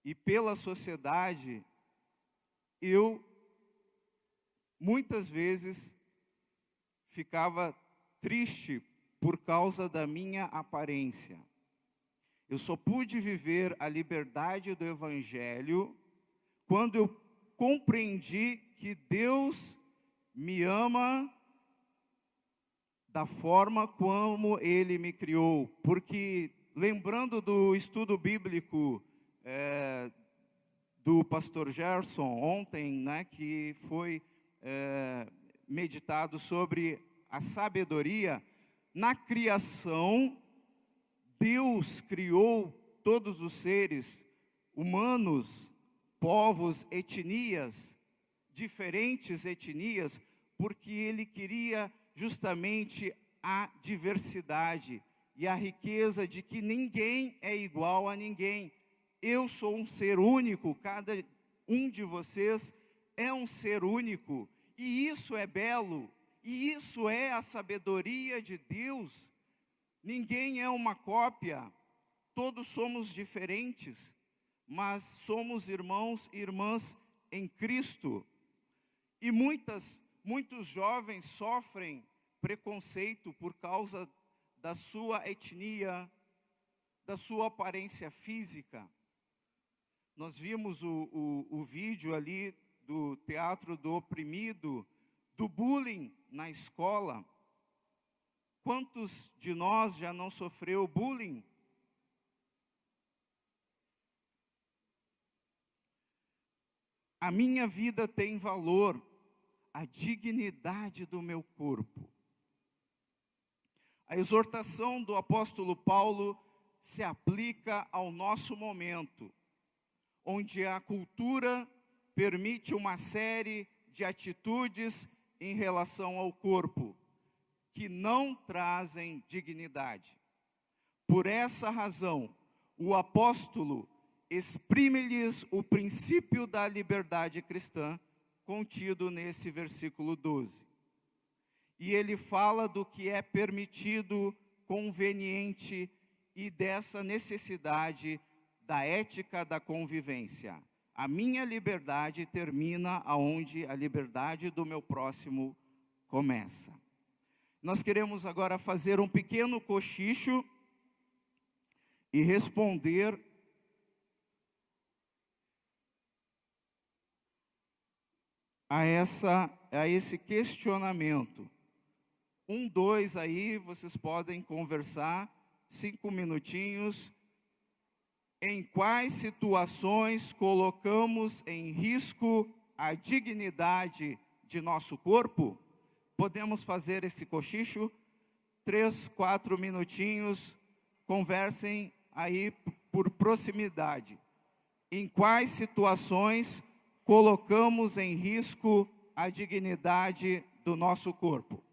e pela sociedade, eu muitas vezes ficava triste por causa da minha aparência. Eu só pude viver a liberdade do Evangelho quando eu compreendi que Deus me ama da forma como Ele me criou. Porque, lembrando do estudo bíblico do pastor Gerson ontem, né, que foi meditado sobre a sabedoria, na criação, Deus criou todos os seres humanos, povos, etnias, diferentes etnias, porque Ele queria justamente a diversidade e a riqueza de que ninguém é igual a ninguém. Eu sou um ser único, cada um de vocês é um ser único, e isso é belo, e isso é a sabedoria de Deus. Ninguém é uma cópia, todos somos diferentes, mas somos irmãos e irmãs em Cristo. E muitos jovens sofrem preconceito por causa da sua etnia, da sua aparência física. Nós vimos o vídeo ali do Teatro do Oprimido, do bullying na escola. Quantos de nós já não sofreu bullying? A minha vida tem valor, a dignidade do meu corpo. A exortação do apóstolo Paulo se aplica ao nosso momento, onde a cultura permite uma série de atitudes em relação ao corpo, que não trazem dignidade. Por essa razão, o apóstolo exprime-lhes o princípio da liberdade cristã, contido nesse versículo 12. E ele fala do que é permitido, conveniente e dessa necessidade da ética da convivência. A minha liberdade termina aonde a liberdade do meu próximo começa. Nós queremos agora fazer um pequeno cochicho e responder a esse questionamento. 1, 2 aí, vocês podem conversar, 5 minutinhos. Em quais situações colocamos em risco a dignidade de nosso corpo? Podemos fazer esse cochicho? 3, 4 minutinhos, conversem aí por proximidade. Em quais situações colocamos em risco a dignidade do nosso corpo?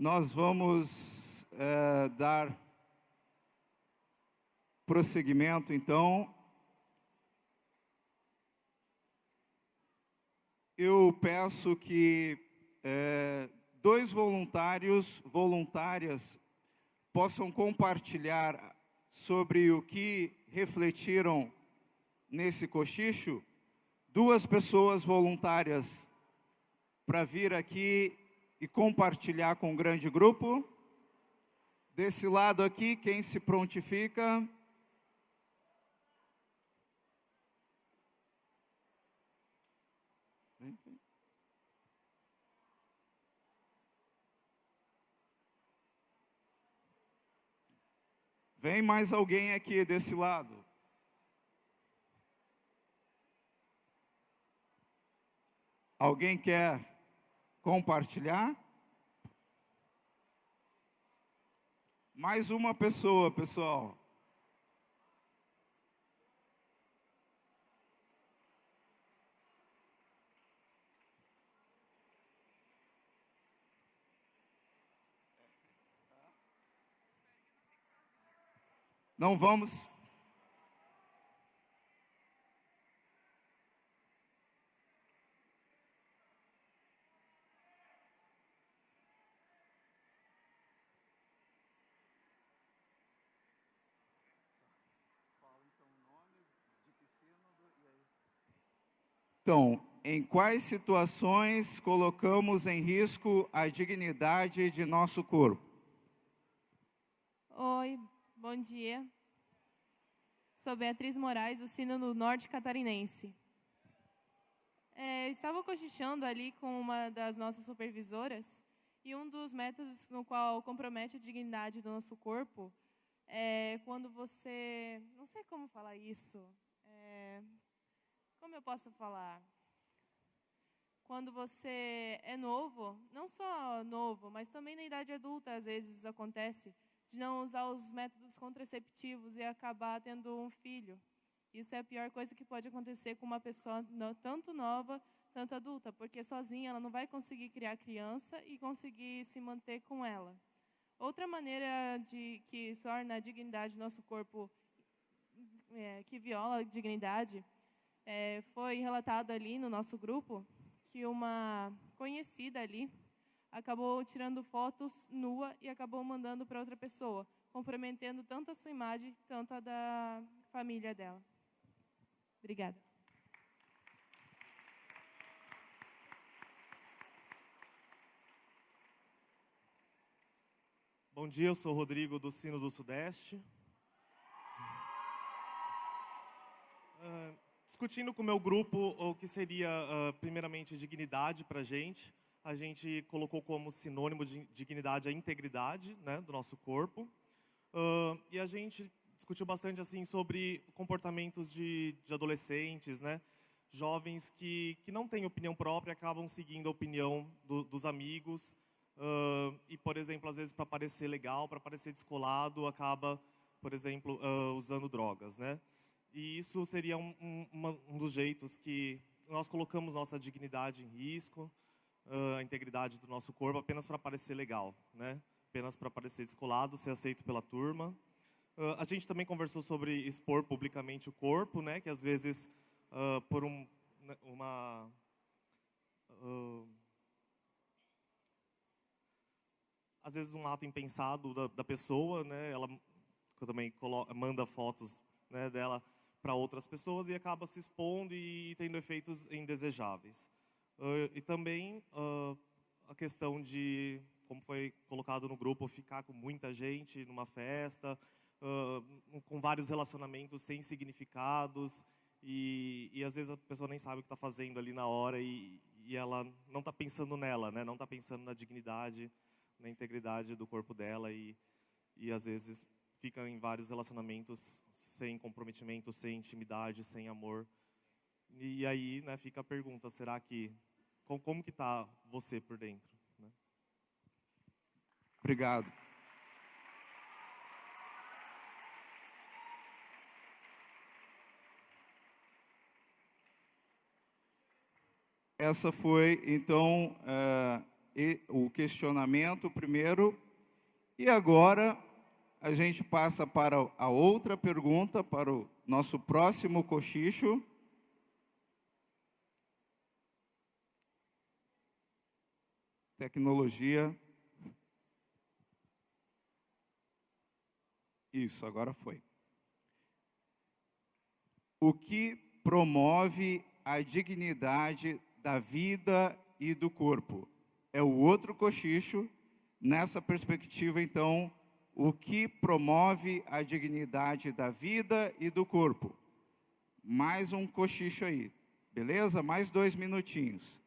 Nós vamos dar prosseguimento, então. Eu peço que dois voluntárias, possam compartilhar sobre o que refletiram nesse cochicho. Duas pessoas voluntárias para vir aqui e compartilhar com o grande grupo. Desse lado aqui, quem se prontifica? Vem mais alguém aqui desse lado. Alguém quer compartilhar? Mais uma pessoa, pessoal. Não vamos. Então, em quais situações colocamos em risco a dignidade de nosso corpo? Oi, bom dia. Sou Beatriz Moraes, do Sino Norte Catarinense. Eu estava cochichando ali com uma das nossas supervisoras e um dos métodos no qual compromete a dignidade do nosso corpo é quando você... Não sei como falar isso. Como eu posso falar? Quando você é novo, não só novo, mas também na idade adulta, às vezes acontece, de não usar os métodos contraceptivos e acabar tendo um filho. Isso é a pior coisa que pode acontecer com uma pessoa tanto nova, tanto adulta, porque sozinha ela não vai conseguir criar criança e conseguir se manter com ela. Outra maneira que torna a dignidade do nosso corpo, que viola a dignidade, foi relatado ali no nosso grupo que uma conhecida ali acabou tirando fotos nua e acabou mandando para outra pessoa, comprometendo tanto a sua imagem, tanto a da família dela. Obrigada. Bom dia, eu sou o Rodrigo do Sino do Sudeste. Discutindo com o meu grupo o que seria, primeiramente, dignidade para a gente colocou como sinônimo de dignidade a integridade, né, do nosso corpo. E a gente discutiu bastante assim, sobre comportamentos de adolescentes, né, jovens que não têm opinião própria, acabam seguindo a opinião dos amigos. E, por exemplo, às vezes para parecer legal, para parecer descolado, acaba, por exemplo, usando drogas, né? E isso seria um dos jeitos que nós colocamos nossa dignidade em risco, a integridade do nosso corpo, apenas para parecer legal, né? Apenas para parecer descolado, ser aceito pela turma. A gente também conversou sobre expor publicamente o corpo, né? Que às vezes, por às vezes um ato impensado da pessoa, né? Ela também manda fotos, né, dela para outras pessoas e acaba se expondo e tendo efeitos indesejáveis. E também a questão de, como foi colocado no grupo, ficar com muita gente numa festa, com vários relacionamentos sem significados, e às vezes a pessoa nem sabe o que está fazendo ali na hora e ela não está pensando nela, né? Não está pensando na dignidade, na integridade do corpo dela e às vezes fica em vários relacionamentos sem comprometimento, sem intimidade, sem amor. E aí, né, fica a pergunta, será que... Como que está você por dentro? Né? Obrigado. Essa foi, então, o questionamento primeiro, e agora a gente passa para a outra pergunta, para o nosso próximo cochicho. Tecnologia. Isso, agora foi. O que promove a dignidade da vida e do corpo? É o outro cochicho. Nessa perspectiva, então, o que promove a dignidade da vida e do corpo? Mais um cochicho aí, beleza? Mais 2 minutinhos.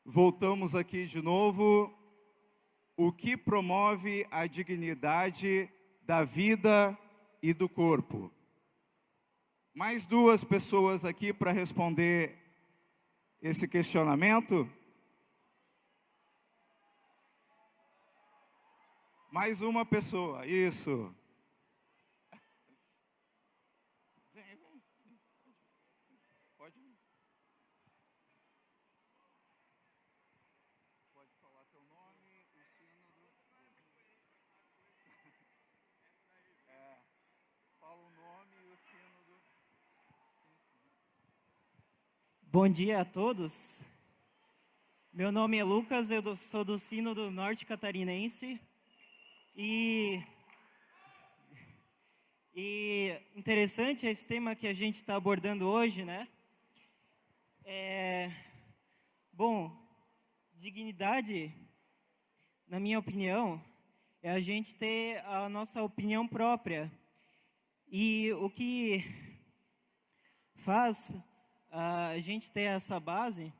Voltamos aqui de novo. O que promove a dignidade da vida e do corpo? Mais 2 pessoas aqui para responder esse questionamento. Mais uma pessoa, isso. Vem. Pode vir. Pode falar teu nome, o sínodo. Fala o nome e o sínodo. Bom dia a todos. Meu nome é Lucas, eu sou do Sínodo Norte Catarinense. E interessante esse tema que a gente está abordando hoje, né? Bom, dignidade, na minha opinião, é a gente ter a nossa opinião própria. E o que faz a gente ter essa base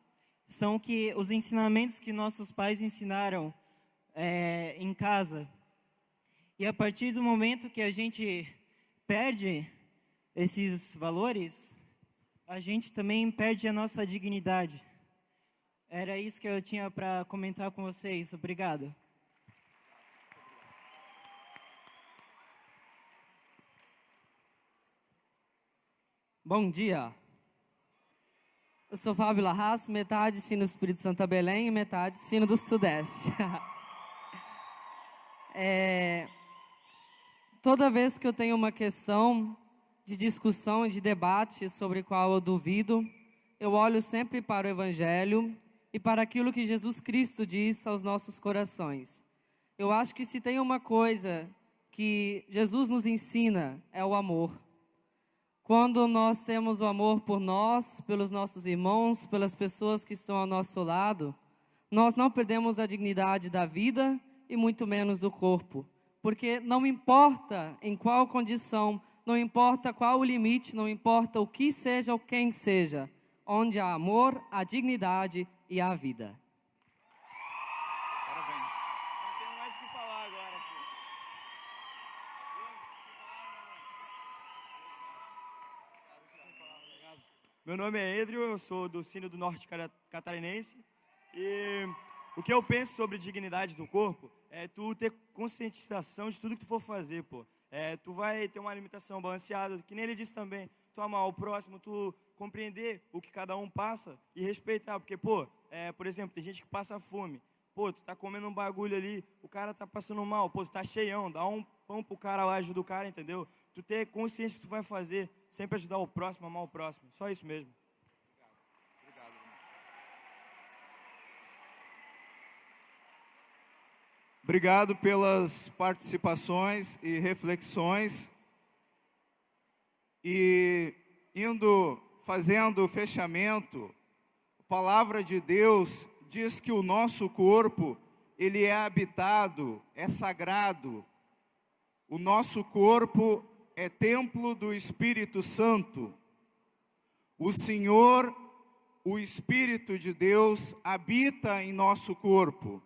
são os ensinamentos que nossos pais ensinaram em casa. E a partir do momento que a gente perde esses valores, a gente também perde a nossa dignidade. Era isso que eu tinha para comentar com vocês. Obrigado. Bom dia. Eu sou Fábio Larraz, metade sino do Espírito Santo a Belém e metade sino do Sudeste. Toda vez que eu tenho uma questão de discussão, de debate sobre qual eu duvido, eu olho sempre para o Evangelho e para aquilo que Jesus Cristo diz aos nossos corações. Eu acho que se tem uma coisa que Jesus nos ensina, é o amor. Quando nós temos o amor por nós, pelos nossos irmãos, pelas pessoas que estão ao nosso lado, nós não perdemos a dignidade da vida e muito menos do corpo. Porque não importa em qual condição, não importa qual o limite, não importa o que seja ou quem seja, onde há amor, há dignidade e há vida. Parabéns. Não tenho mais o que falar agora, pô. Meu nome é Edrio, eu sou do Sino do Norte Catarinense. E o que eu penso sobre dignidade do corpo é tu ter conscientização de tudo que tu for fazer, pô. Tu vai ter uma alimentação balanceada, que nem ele disse também, tu amar o próximo, tu compreender o que cada um passa e respeitar, porque, pô, por exemplo, tem gente que passa fome, pô, tu tá comendo um bagulho ali, o cara tá passando mal, pô, tu tá cheião, dá um pão pro cara lá, ajuda o cara, entendeu? Tu ter consciência do que tu vai fazer, sempre ajudar o próximo, amar o próximo, só isso mesmo. Obrigado pelas participações e reflexões. E fazendo o fechamento, a palavra de Deus diz que o nosso corpo, ele é habitado, é sagrado. O nosso corpo é templo do Espírito Santo. O Senhor, o Espírito de Deus, habita em nosso corpo.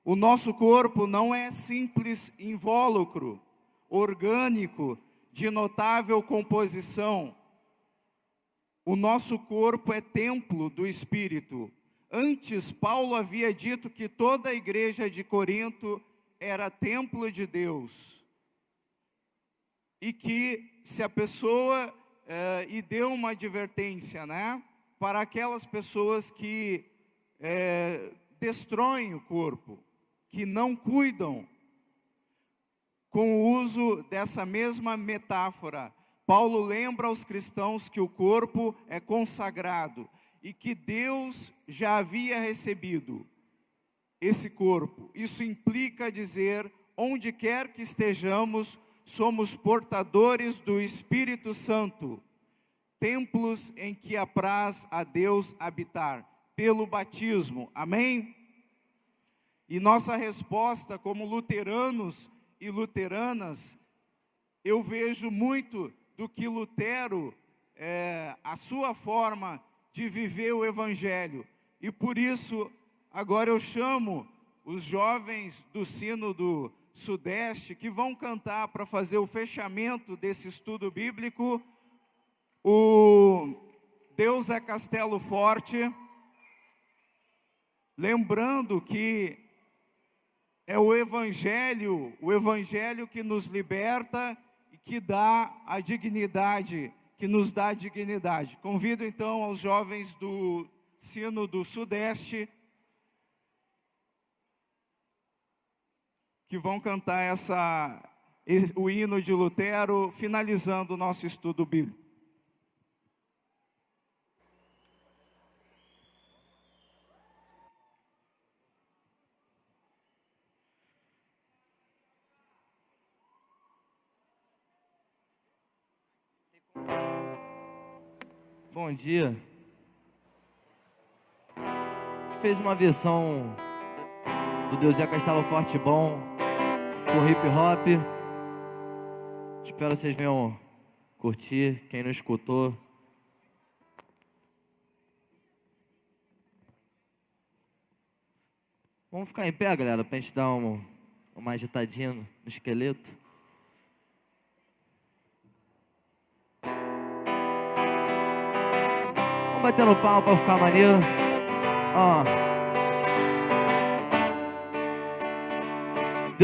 O nosso corpo não é simples invólucro, orgânico, de notável composição. O nosso corpo é templo do Espírito. Antes, Paulo havia dito que toda a igreja de Corinto era templo de Deus. E que se a pessoa, e deu uma advertência, né, para aquelas pessoas que destroem o corpo, que não cuidam. Com o uso dessa mesma metáfora, Paulo lembra aos cristãos que o corpo é consagrado e que Deus já havia recebido esse corpo. Isso implica dizer, onde quer que estejamos, somos portadores do Espírito Santo, templos em que apraz a Deus habitar, pelo batismo. Amém? E nossa resposta como luteranos e luteranas, eu vejo muito do que Lutero, a sua forma de viver o Evangelho. E por isso, agora eu chamo os jovens do Sino do Sudeste, que vão cantar para fazer o fechamento desse estudo bíblico, o Deus é Castelo Forte, lembrando que é o Evangelho que nos liberta e que dá a dignidade, que nos dá a dignidade. Convido então aos jovens do Sino do Sudeste que vão cantar o hino de Lutero, finalizando o nosso estudo bíblico. Bom dia. Fez uma versão do Deus é Castelo Forte Bom, com hip hop. Espero que vocês venham curtir, quem não escutou. Vamos ficar em pé, galera, pra gente dar uma agitadinha no esqueleto. Batendo palma pra ficar maneiro. Ó.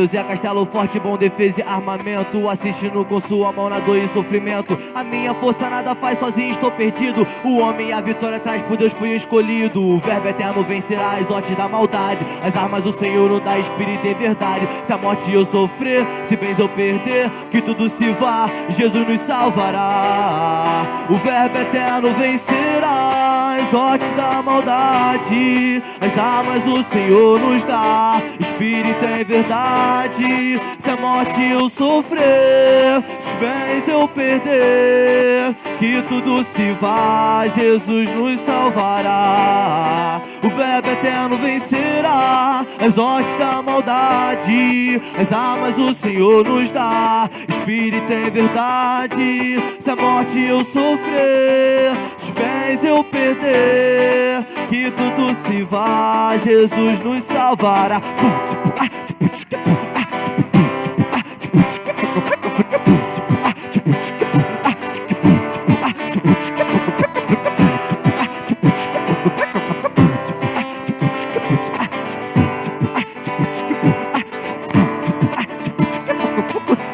Deus é castelo forte, bom, defesa e armamento. Assistindo com sua mão na dor e sofrimento. A minha força nada faz, sozinho estou perdido. O homem a vitória traz, por Deus fui escolhido. O verbo eterno vencerá as hostes da maldade. As armas do Senhor não dá, espírito e verdade. Se a morte eu sofrer, se bens eu perder, que tudo se vá, Jesus nos salvará. O verbo eterno vencerá as hostes da maldade. As armas o Senhor nos dá, espírito é verdade. Se a morte eu sofrer, os bens eu perder, que tudo se vá, Jesus nos salvará. O verbo eterno vencerá as hostes da maldade. As armas o Senhor nos dá, espírito é verdade. Se a morte eu sofrer, os bens eu perder, que tudo se vá, Jesus nos salvará.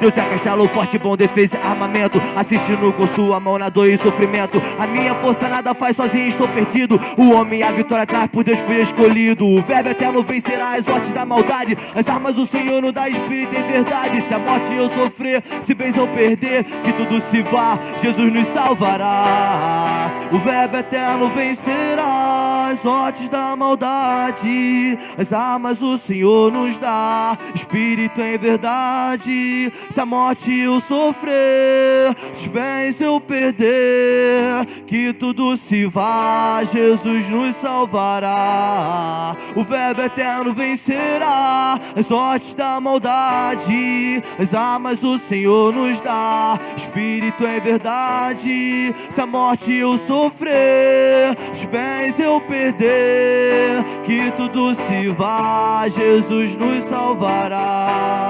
Deus é castelo forte, bom, defesa e armamento. Assistindo com sua mão na dor e sofrimento. A minha força nada faz, sozinho estou perdido. O homem a vitória traz, por Deus fui escolhido. O verbo eterno vencerá as hostes da maldade. As armas do Senhor não dá, espírito e verdade. Se a morte eu sofrer, se bens eu perder, que tudo se vá, Jesus nos salvará. O verbo eterno vencerá as hostes da maldade. As armas o Senhor nos dá, espírito em verdade. Se a morte eu sofrer, os bens eu perder, que tudo se vá, Jesus nos salvará. O verbo eterno vencerá as hostes da maldade. As armas o Senhor nos dá, espírito em verdade. Se a morte eu sofrer, os bens eu perder, que tudo se vá, Jesus nos salvará.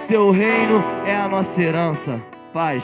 Seu reino é a nossa herança. Paz.